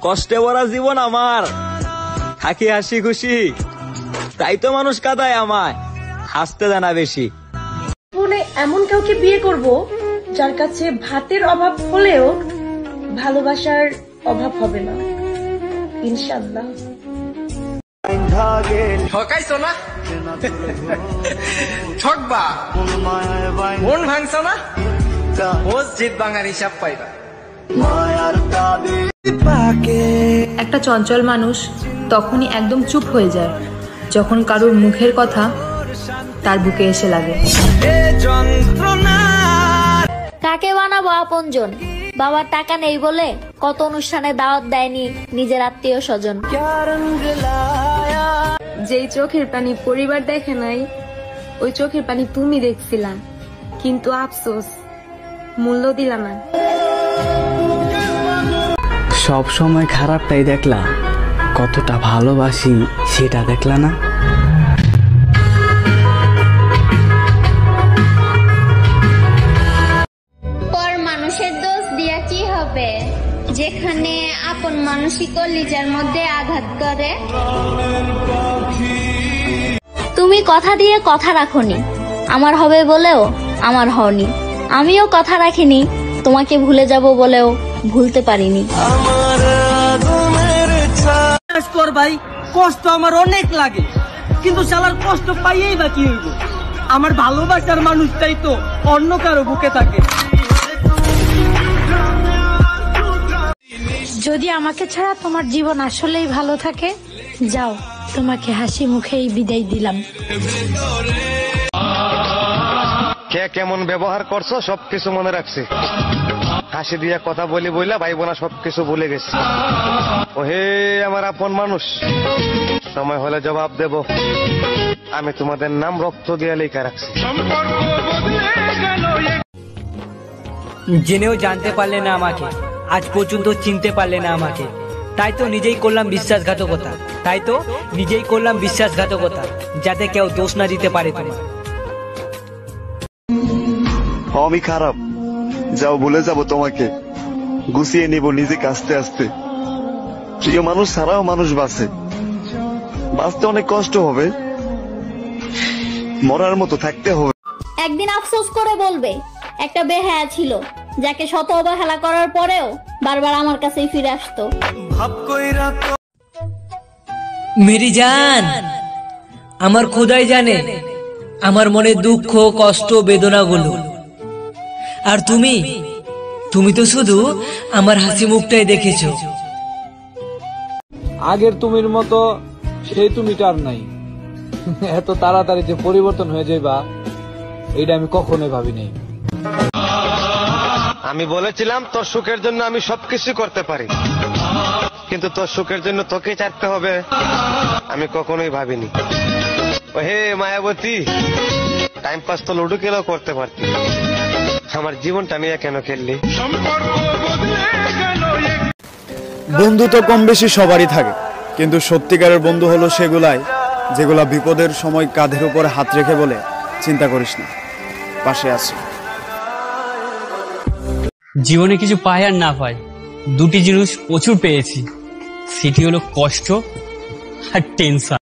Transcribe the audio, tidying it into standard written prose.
কষ্টে ভরা জীবন আমার, থাকি হাসি খুশি, তাই তো মানুষ কাঁদায় আমায়, হাসতে দেয় না বেশি। জীবনে এমন কাউকে বিয়ে করব যার কাছে ভাতের অভাব হলেও ভালোবাসার অভাব হবে না, ইনশাআল্লাহ। ঠকাইছো না, ঠকবা, মন ভাঙছো না, মসজিদ ভাঙার হিসাব পাইবা। একটা চঞ্চল মানুষ তখনই একদম চুপ হয়ে যায় যখন কারোর মুখের কথা তার বুকে এসে লাগে। কাকে বানাবো আপনজন? বাবার টাকা নেই বলে কত অনুষ্ঠানে দাওয়াত দেয়নি নিজের আত্মীয় স্বজন। যেই চোখের পানি পরিবার দেখে নাই, ওই চোখের পানি তুমি দেখছিলা, কিন্তু আফসোস মূল্য দিলা না। সব সময় খারাপটাই দেখলা, কতটা ভালোবাসি সেটা দেখলা না। পর মানুষের দোষ দিয়া কি হবে, যেখানে আপন মানুষই কলিজার মধ্যে আঘাত করে। তুমি কথা দিয়ে কথা রাখোনি, আমার হবে বলেও আমার হওনি। আমিও কথা রাখিনি, তোমাকে ভুলে যাব বলেও ভুলতে পারিনি। ভাই কষ্ট আমার অনেক লাগে, কিন্তু শালার কষ্ট পাইয়েই বা কি হইব? আমার ভালোবাসার মানুষটাই তো অন্য কারো বুকে থাকে। যদি আমাকে ছাড়া তোমার জীবন আসলেই ভালো থাকে, যাও, তোমাকে হাসি মুখেই বিদায় দিলাম। কে কেমন ব্যবহার করছো সবকিছু মনে রাখছি, হাসি দিয়ে কথা বলি বইলা ভাই বোনা সবকিছু ভুলে গেছি। ও হে আমার আপন মানুষ, সময় হলে জবাব দেব, আমি তোমাদের নাম রক্ত দিয়ে লেখা রাখছি। জেনেও জানতে পারলে না আমাকে, আজ পর্যন্ত চিনতে পারলে না আমাকে, তাই তো নিজেই করলাম বিশ্বাসঘাতকতা, যাতে কেউ দোষ না দিতে পারে তোমার। আমি খারাপ, যাও ভুলে যাব তোমাকে, গুছিয়ে নিব নিজেকে আস্তে আস্তে। প্রিয় মানুষ ছাড়াও মানুষ বাঁচে, বাঁচতে অনেক কষ্ট হবে, মরার মতো থাকতে হবে। একদিন আফসোস করে বলবে, একটা বেহায়া ছিল যাকে শত অবহেলা করার পরেও বারবার আমার কাছেই ফিরে আসতো। মেরি জান, আমার খোদাই জানে আমার মনে দুঃখ, কষ্ট, বেদনাগুলো, আর তুমি তো শুধু আমার হাসি মুখটাই দেখেছো। আগের তুমির মতো সেই তুমিটা আর নাই। এত তাড়াতাড়ি যে পরিবর্তন হয়ে যাইবা, এটা আমি কখনোই ভাবিনি। আমি বলেছিলাম তোর সুখের জন্য আমি সবকিছু করতে পারি, কিন্তু তোর সুখের জন্য তোকে চাইতে হবে, আমি কখনোই ভাবিনি। ও হে মায়াবতী, টাইম পাস তো লুডো খেলেও করতে পারতি, আমার জীবনটা নিয়ে কেন খেললি? বন্ধু তো কম বেশি সবারই থাকে, কিন্তু সত্যিকারের বন্ধু হলো সেগুলাই যেগুলা বিপদের সময় কাঁধের উপরে হাত রেখে বলে, চিন্তা করিস না, পাশে আছি। জীবনে কিছু পাই আর না পাই, দুটি জিনিস প্রচুর পেয়েছি, সেটি হলো কষ্ট আর টেনশন।